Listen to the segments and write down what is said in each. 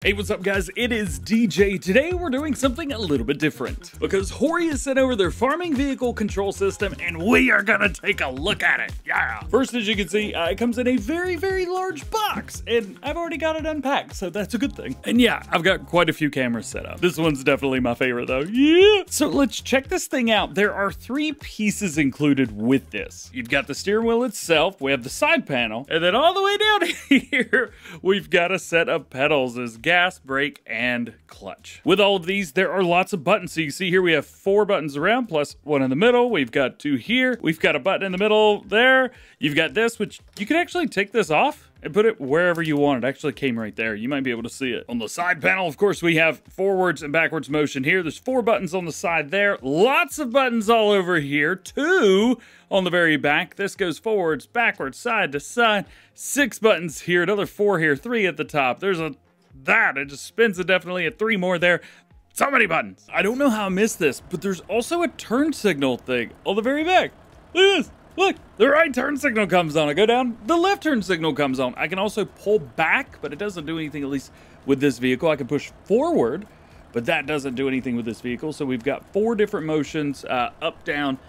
Hey, what's up guys? It is DJ. Today we're doing something a little bit different because HORI has sent over their farming vehicle control system and we are gonna take a look at it. Yeah. First, as you can see, it comes in a very, very large box and I've already got it unpacked, so that's a good thing. And yeah, I've got quite a few cameras set up. This one's definitely my favorite though. Yeah. So let's check this thing out. There are 3 pieces included with this. You've got the steering wheel itself, we have the side panel, and then all the way down here, we've got a set of pedals as gas, brake, and clutch. With all of these, there are lots of buttons. So you can see here we have 4 buttons around, plus 1 in the middle. We've got 2 here. We've got a button in the middle there. You've got this, which you can actually take this off and put it wherever you want. It actually came right there. You might be able to see it. On the side panel, of course, we have forwards and backwards motion here. There's 4 buttons on the side there. Lots of buttons all over here. 2 on the very back. This goes forwards, backwards, side to side. 6 buttons here, another 4 here, 3 at the top. There's it just spins indefinitely at 3 more there. So many buttons. I don't know how I missed this, but there's also a turn signal thing on the very back. Look at this. Look, the right turn signal comes on. I go down, the left turn signal comes on. I can also pull back, but it doesn't do anything, at least with this vehicle. I can push forward, but that doesn't do anything with this vehicle. So we've got 4 different motions, up, down,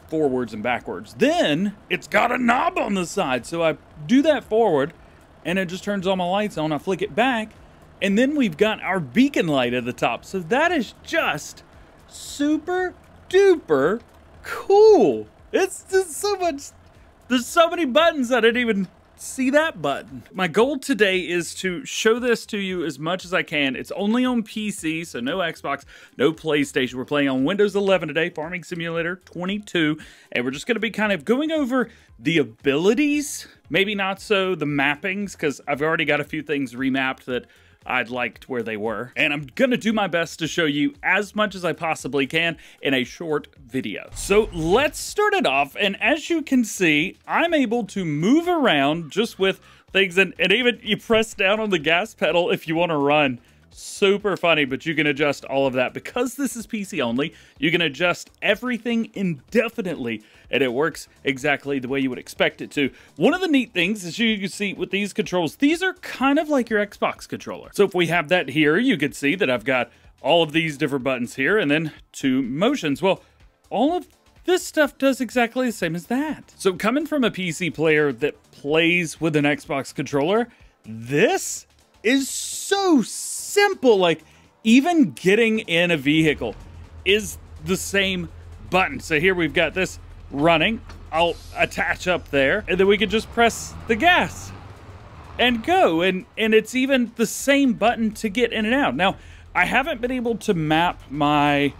forwards, and backwards. Then it's got a knob on the side. So I do that forward, and it just turns all my lights on. I flick it back, and then we've got our beacon light at the top. So that is just super duper cool. It's just so much. There's so many buttons I didn't even see that button. My goal today is to show this to you as much as I can. It's only on PC, so no Xbox, no PlayStation. We're playing on Windows 11 today, Farming Simulator 22, and we're just gonna be kind of going over the abilities, maybe not so the mappings, because I've already got a few things remapped that I'd liked where they were. And I'm gonna do my best to show you as much as I possibly can in a short video. So let's start it off. And as you can see, I'm able to move around just with things. And even you press down on the gas pedal if you wanna run. Super funny, but you can adjust all of that. Because this is PC only, you can adjust everything indefinitely, and it works exactly the way you would expect it to. One of the neat things is you can see with these controls, these are kind of like your Xbox controller. So if we have that here, you can see that I've got all of these different buttons here, and then 2 motions. Well, all of this stuff does exactly the same as that. So coming from a PC player that plays with an Xbox controller, this is so simple. Like, even getting in a vehicle is the same button. So here we've got this running. I'll attach up there, and then we can just press the gas and go. And it's even the same button to get in and out. Now, I haven't been able to map my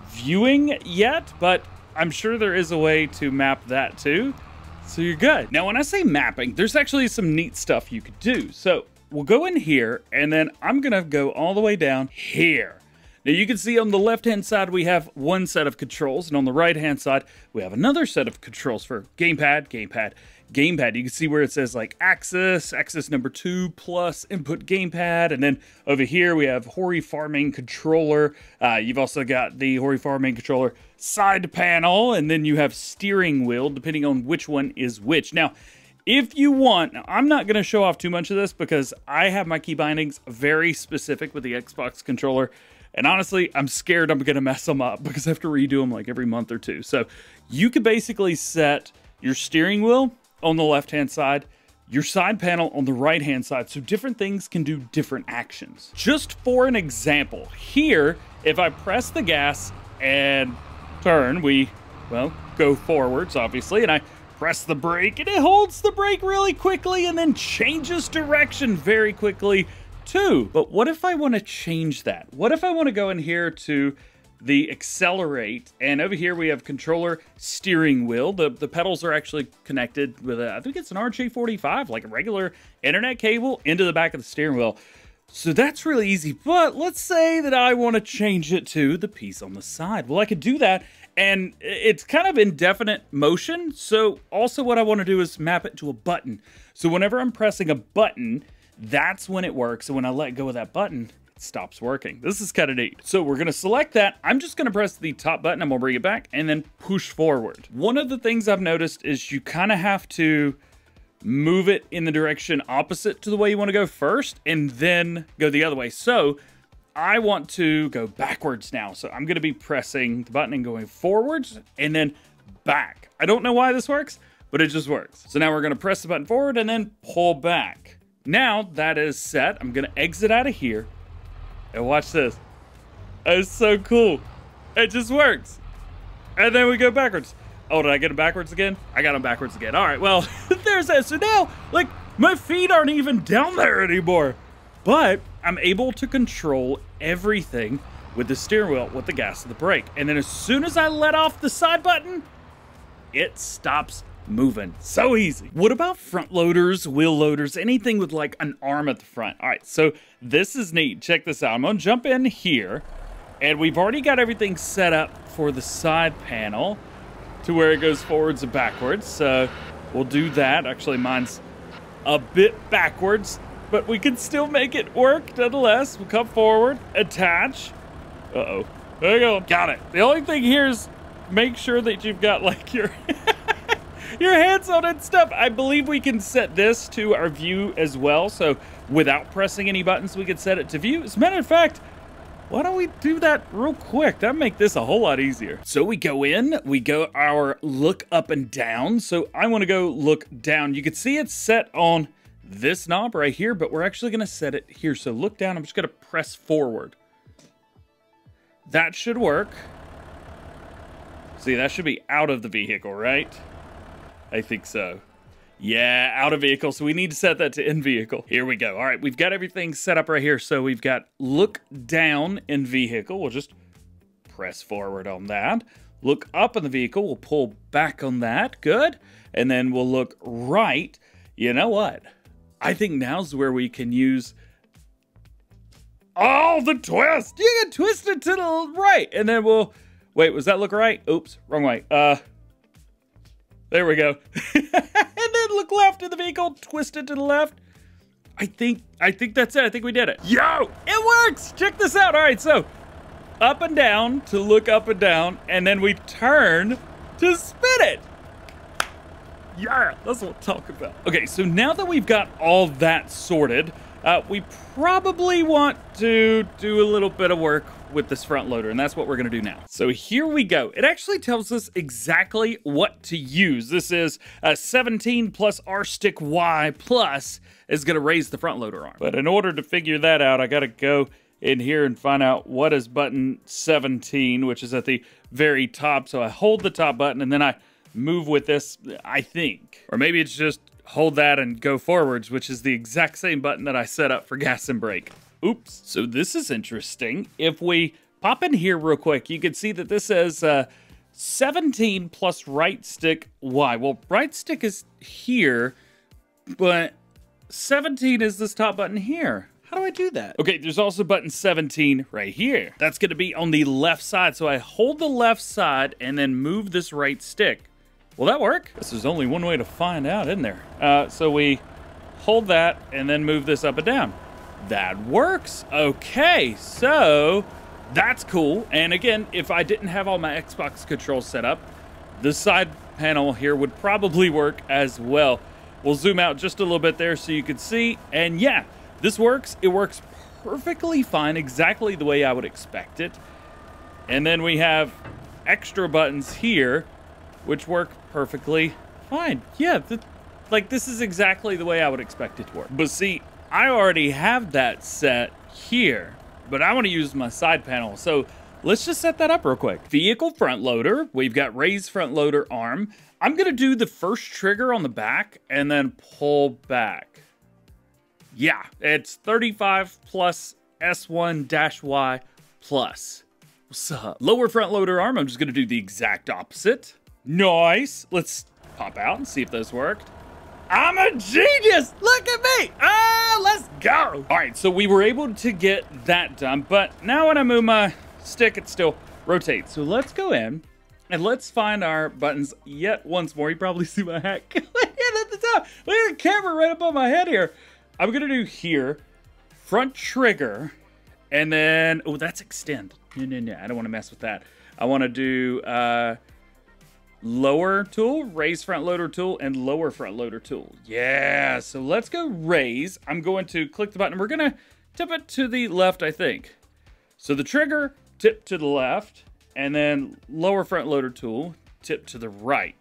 viewing yet, but I'm sure there is a way to map that too. So you're good. Now, when I say mapping, there's actually some neat stuff you could do. So we'll go in here, and then I'm gonna go all the way down here. Now you can see on the left-hand side, we have 1 set of controls, and on the right-hand side, we have another set of controls for gamepad, gamepad, gamepad. You can see where it says like axis number 2 plus input gamepad, and then over here we have HORI farming controller. You've also got the HORI farming controller side panel, and then you have steering wheel, depending on which one is which. Now, if you want, I'm not going to show off too much of this because I have my key bindings very specific with the Xbox controller. And honestly, I'm scared I'm going to mess them up because I have to redo them like every month or 2. So you could basically set your steering wheel on the left-hand side, your side panel on the right-hand side. So different things can do different actions. Just for an example, here, if I press the gas and turn, we, well, go forwards, obviously, and I press the brake, and it holds the brake really quickly and then changes direction very quickly too. But what if I want to change that? What if I want to go in here to the accelerate, and over here we have controller steering wheel. The pedals are actually connected with I think it's an RJ45, like a regular internet cable, into the back of the steering wheel. So that's really easy. But let's say that I want to change it to the piece on the side. Well, I could do that, and it's kind of indefinite motion. So also what I want to do is map it to a button. So whenever I'm pressing a button, that's when it works. And when I let go of that button, it stops working. This is kind of neat. So we're going to select that. I'm just going to press the top button. I'm going to bring it back and then push forward. One of the things I've noticed is you kind of have to move it in the direction opposite to the way you want to go first, and then go the other way. So I want to go backwards now. So I'm going to be pressing the button and going forwards and then back. I don't know why this works, but it just works. So now we're going to press the button forward and then pull back. Now that is set. I'm going to exit out of here and watch this. It's so cool. It just works. And then we go backwards. Oh, did I get him backwards again? I got him backwards again. All right, well, there's that. So now, like, my feet aren't even down there anymore. But I'm able to control everything with the steering wheel, with the gas and the brake. And then as soon as I let off the side button, it stops moving. So easy. What about front loaders, wheel loaders, anything with like an arm at the front? All right, so this is neat. Check this out. I'm gonna jump in here, and we've already got everything set up for the side panel to where it goes forwards and backwards. So we'll do that. Actually, mine's a bit backwards, but we can still make it work nonetheless. We'll come forward, attach. Uh-oh. There you go. Got it. The only thing here is make sure that you've got like your your hands on it and stuff. I believe we can set this to our view as well. So without pressing any buttons, we can set it to view. As a matter of fact, why don't we do that real quick? That'd make this a whole lot easier. So we go in, we go our look up and down. So I want to go look down. You can see it's set on this knob right here, but we're actually going to set it here. So look down, I'm just going to press forward. That should work. See, that should be out of the vehicle, right? I think so. Yeah, out of vehicle. So we need to set that to in vehicle. Here we go. All right, we've got everything set up right here. So we've got look down in vehicle. We'll just press forward on that. Look up in the vehicle. We'll pull back on that. Good. And then we'll look right. You know what? I think now's where we can use the twist. You can twist it to the right. And then we'll, wait, was that look right? Oops, wrong way. There we go. And then look left in the vehicle, twist it to the left. I think that's it. I think we did it. Yo, it works. Check this out. All right, so up and down to look up and down, and then we turn to spin it. Yeah, that's what I'm talking about. Okay, so now that we've got all that sorted, we probably want to do a little bit of work with this front loader, and that's what we're gonna do now. So here we go. It actually tells us exactly what to use. This is a 17 plus R stick Y plus is gonna raise the front loader arm. But in order to figure that out, I gotta go in here and find out what is button 17, which is at the very top. So I hold the top button and then I move with this, I think. Or maybe it's just hold that and go forwards, which is the exact same button that I set up for gas and brake. Oops. So this is interesting. If we pop in here real quick, you can see that this says 17 plus right stick Y. Well, right stick is here, but 17 is this top button here. How do I do that? Okay, there's also button 17 right here. That's gonna be on the left side. So I hold the left side and then move this right stick. Will that work? This is only one way to find out, isn't there? So we hold that and then move this up and down. That works. Okay, so that's cool. And again, if I didn't have all my Xbox controls set up, the side panel here would probably work as well. We'll zoom out just a little bit there so you can see. And yeah, this works. It works perfectly fine, exactly the way I would expect it. And then we have extra buttons here, which work perfectly fine. Yeah, like this is exactly the way I would expect it to work. But see, I already have that set here, but I want to use my side panel. So let's just set that up real quick. Vehicle front loader. We've got raised front loader arm. I'm going to do the first trigger on the back and then pull back. Yeah, it's 35 plus S1-Y plus. What's up? Lower front loader arm. I'm just going to do the exact opposite. Nice. Let's pop out and see if those worked. I'm a genius! Look at me! Let's go! All right, so we were able to get that done, but now when I move my stick, it still rotates. So let's go in and let's find our buttons yet once more. You probably see my hat at the top. Look at the camera right above my head here. I'm gonna do here, front trigger, and then, oh, that's extend. No, I don't wanna mess with that. I wanna do lower tool, raise front loader tool, and lower front loader tool. Yeah, so let's go raise. I'm going to click the button. We're going to tip it to the left, I think. So the trigger, tip to the left, and then lower front loader tool, tip to the right.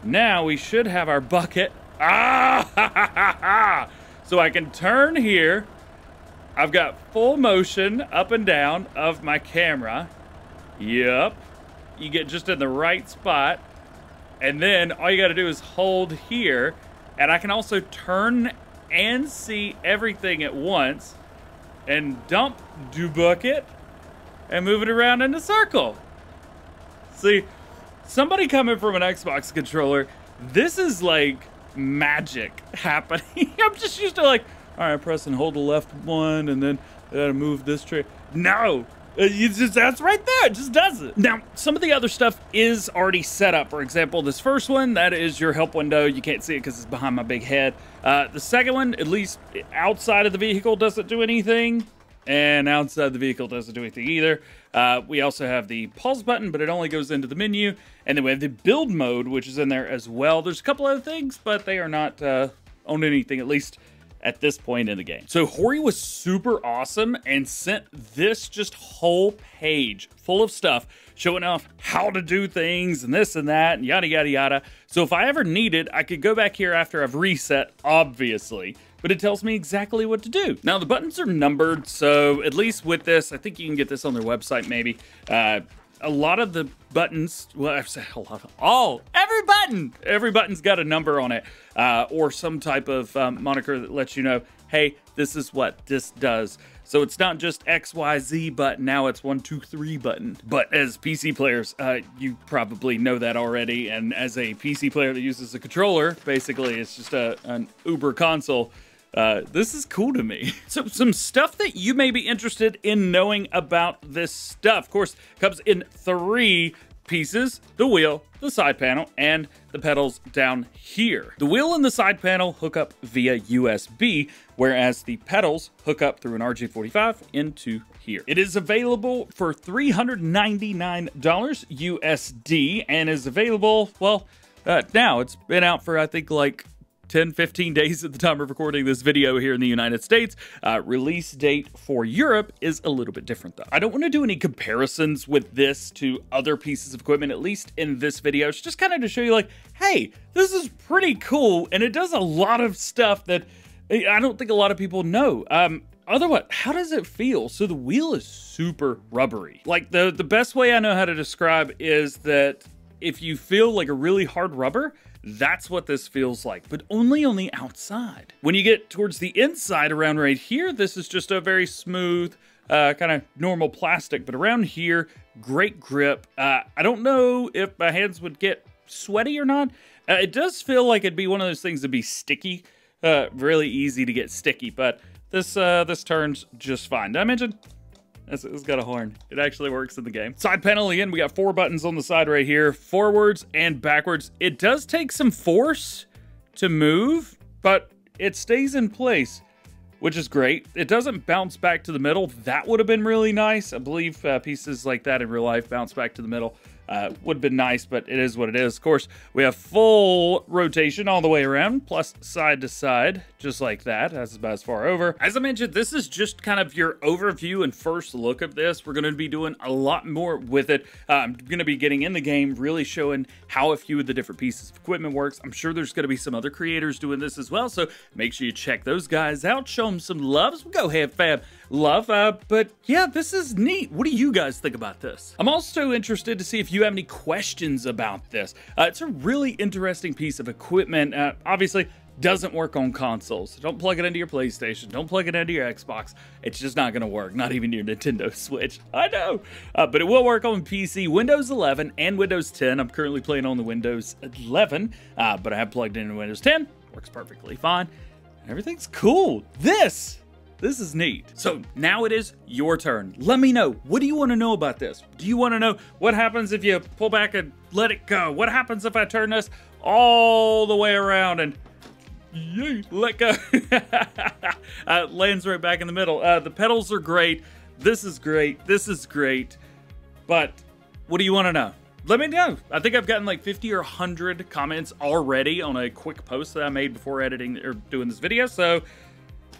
Now we should have our bucket. Ah! So I can turn here. I've got full motion up and down of my camera. Yep. You get just in the right spot. And then all you got to do is hold here. And I can also turn and see everything at once. And dump, do bucket, and move it around in a circle. See, somebody coming from an Xbox controller, this is like magic happening. I'm just used to like, all right, press and hold the left one, and then move this tray. No, that's right there. It just does it. Now, some of the other stuff is already set up. For example, this first one, that is your help window. You can't see it because it's behind my big head. The second one, at least outside of the vehicle, doesn't do anything. And outside the vehicle doesn't do anything either. We also have the pause button, but it only goes into the menu. And then we have the build mode, which is in there as well. There's a couple other things, but they are not on anything, at least at this point in the game. So HORI was super awesome and sent this just whole page full of stuff showing off how to do things and this and that and yada, yada, yada. So if I ever needed, I could go back here after I've reset, obviously, but it tells me exactly what to do. Now the buttons are numbered, so at least with this, I think you can get this on their website maybe. A lot of the buttons, well, I've said a lot of, every button's got a number on it, or some type of moniker that lets you know, hey, this is what this does. So it's not just X, Y, Z button, now it's 1, 2, 3 button. But as PC players, you probably know that already, and as a PC player that uses a controller, basically it's just an Uber console. This is cool to me. So some stuff that you may be interested in knowing about this stuff. Of course, it comes in 3 pieces: the wheel, the side panel, and the pedals down here. The wheel and the side panel hook up via USB, whereas the pedals hook up through an RJ45 into here. It is available for $399 USD and is available, well, now it's been out for, I think, like 10, 15 days at the time of recording this video here in the United States. Release date for Europe is a little bit different though. I don't want to do any comparisons with this to other pieces of equipment, at least in this video. It's just kind of to show you like, hey, this is pretty cool, and it does a lot of stuff that I don't think a lot of people know. Otherwise, how does it feel? So the wheel is super rubbery. Like the best way I know how to describe is that if you feel like a really hard rubber, that's what this feels like, but only on the outside. When you get towards the inside around right here, this is just a very smooth, kind of normal plastic, but around here, great grip. I don't know if my hands would get sweaty or not. It does feel like it'd be one of those things that'd be sticky, really easy to get sticky, but this turns just fine. Did I mention? It's got a horn. It actually works in the game. Side panel, again, we got 4 buttons on the side right here, forwards and backwards. It does take some force to move, but it stays in place, which is great. It doesn't bounce back to the middle. That would have been really nice. I believe pieces like that in real life bounce back to the middle. Would have been nice, but it is what it is. Of course, we have full rotation all the way around, plus side to side, just like that. That's about as far over. As I mentioned, this is just kind of your overview and first look of this. We're going to be doing a lot more with it. I'm going to be getting in the game, really showing how a few of the different pieces of equipment works. I'm sure there's going to be some other creators doing this as well, so make sure you check those guys out. Show them some loves. We'll go ahead, fam. Love, but yeah, this is neat. What do you guys think about this? I'm also interested to see if you have any questions about this. It's a really interesting piece of equipment. Obviously, doesn't work on consoles. Don't plug it into your PlayStation. Don't plug it into your Xbox. It's just not going to work. Not even your Nintendo Switch. I know. But it will work on PC, Windows 11, and Windows 10. I'm currently playing on the Windows 11, but I have plugged in Windows 10. Works perfectly fine. Everything's cool. This is neat. So now it is your turn. Let me know. What do you want to know about this? Do you want to know what happens if you pull back and let it go? What happens if I turn this all the way around and let go? Lands right back in the middle. The pedals are great. This is great. This is great. But what do you want to know? let me know. I think I've gotten like 50 or 100 comments already on a quick post that I made before editing or doing this video, so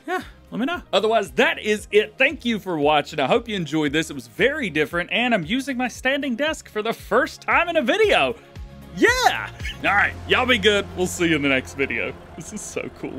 yeah, let me know. Otherwise, that is it. Thank you for watching. I hope you enjoyed this. It was very different, and I'm using my standing desk for the first time in a video. Yeah! All right, y'all be good. We'll see you in the next video. This is so cool.